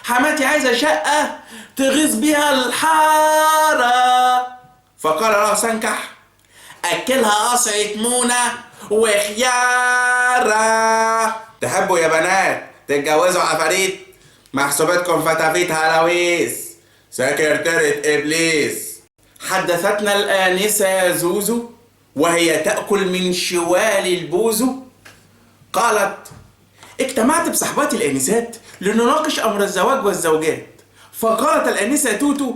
حماتي عايزة شقة تغيظ بيها الحارة. فقال له سنكح: أكلها قصعة مونة وخيارة. تحبوا يا بنات تتجوزوا عفاريت؟ محسوبتكم فتافيت هلاويس، سكرتيرة إبليس. حدثتنا الآنسة زوزو وهي تأكل من شوال البوزو، قالت: اجتمعت بصحباتي الآنسات لنناقش أمر الزواج والزوجات. فقالت الآنسة توتو: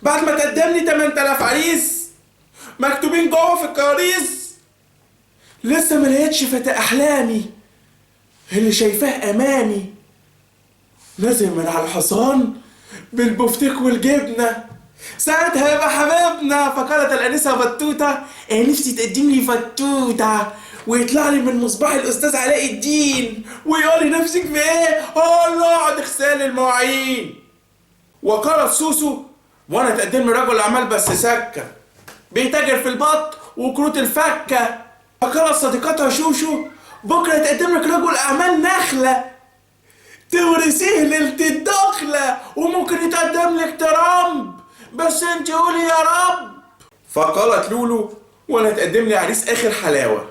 بعد ما تقدم لي 8000 عريس مكتوبين جوه في الكواليس، لسه ما لقيتش فتى أحلامي اللي شايفاه أمامي، نازل من على الحصان بالبفتيك والجبنة، ساعتها يبقى حبيبنا. فقالت الأنسة بطوطة: نفسي تقدم لي فتوتة ويطلع لي من مصباح الأستاذ علاء الدين ويقول لي نفسك في إيه؟ الله اقعد اغسال المواعين. وقالت سوسو: وأنا تقدم لي رجل أعمال بس سكة، بيتاجر في البط وكروت الفكة. فقالت صديقتها شوشو: بكرة تقدم لك رجل أعمال نخلة تورثيه ليلة الدخلة، وممكن يتقدم لك ترامب، بس انت قولي يا رب. فقالت لولو: وانا تقدم لي عريس اخر حلاوة،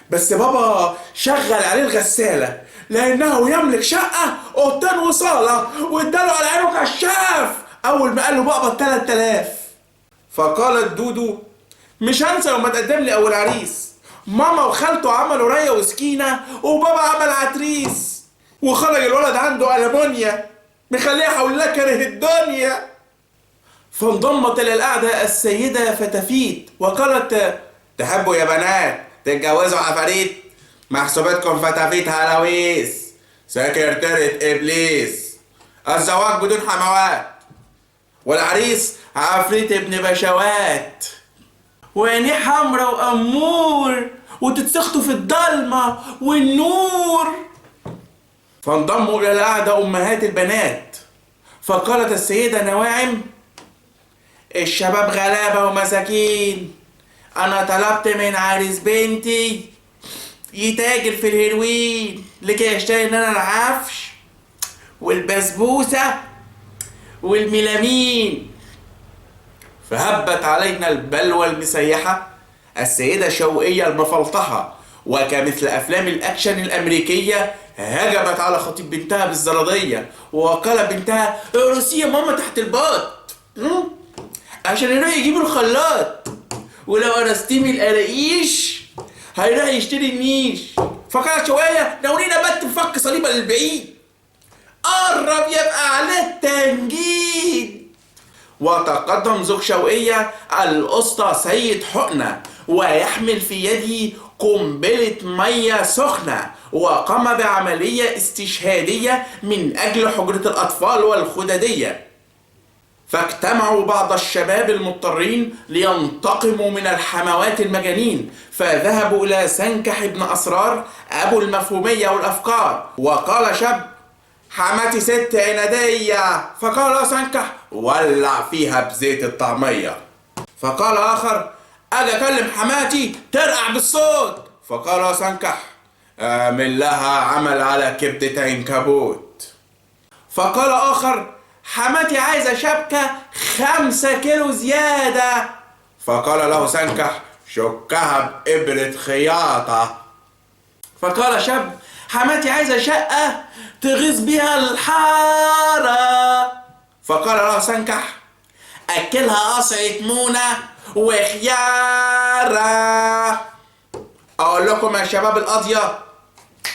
بس بابا شغل عليه الغسالة لانه يملك شقة اوضتين وصالة واداله على عينه كشاف اول ما قال له بقبض 3000. فقالت دودو: مش هنسى لما تقدم لي اول عريس، ماما وخالته عملوا ريا وسكينة وبابا عمل عتريس، وخرج الولد عنده ألمونيا مخليه حولها كره الدنيا. فانضمت إلى القعدة السيدة فتافيت وقالت: تحبوا يا بنات تتجوزوا عفاريت؟ محسوبتكم فتافيت هلاويس، سكرتيرة إبليس. الزواج بدون حموات، والعريس عفريت ابن بشوات، وعينيه حمرا وأمور وتتسخطوا في الضلمة والنور. فانضموا إلى القعدة أمهات البنات. فقالت السيدة نواعم: الشباب غلابة ومساكين، أنا طلبت من عريس بنتي يتاجر في الهيروين لكي يشتري لنا العفش والبسبوسة والميلامين. فهبت علينا البلوى المسيحة السيدة شوقية المفلطحة، وكمثل أفلام الأكشن الأمريكية هجمت على خطيب بنتها بالزرادية، وقال بنتها: اقرصي يا ماما تحت الباط عشان يروح يجيب الخلاط، ولو قرصتيه من القراقيش هيروح يشتري النيش. فقالت شوية: ناولينا بت بفك صليبة للبعيد، قرب يبقى عليه تنجيد. وتقدم زوج شوقية الأسطى سيد حقنة ويحمل في يده قنبلة مية سخنة، وقام بعملية استشهادية من أجل حجرة الأطفال والخددية. فاجتمعوا بعض الشباب المضطرين لينتقموا من الحموات المجانين، فذهبوا إلى سنكح بن أسرار أبو المفهومية والأفكار. وقال شاب: حماتي ست عنادية. فقال سنكح: ولع فيها بزيت الطعمية. فقال آخر: أجي أكلم حماتي ترقع بالصوت. فقال سنكح: أعمل لها عمل على كبدة عنكبوت. فقال آخر: حماتي عايزة شبكة 5 كيلو زيادة. فقال له سنكح: شكها بإبرة خياطة. فقال شاب: حماتي عايزة شقة تغيظ بيها الحارة. فقال له سنكح: أكلها قصعة مونة وخيارة. أقول لكم يا شباب القاضية: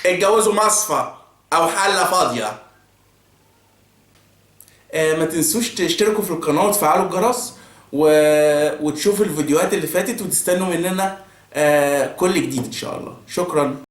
اتجوزوا مصفى أو حلة فاضية. ما تنسوش تشتركوا في القناة وتفعلوا الجرس وتشوفوا الفيديوهات اللي فاتت وتستنوا مننا كل جديد إن شاء الله. شكرا.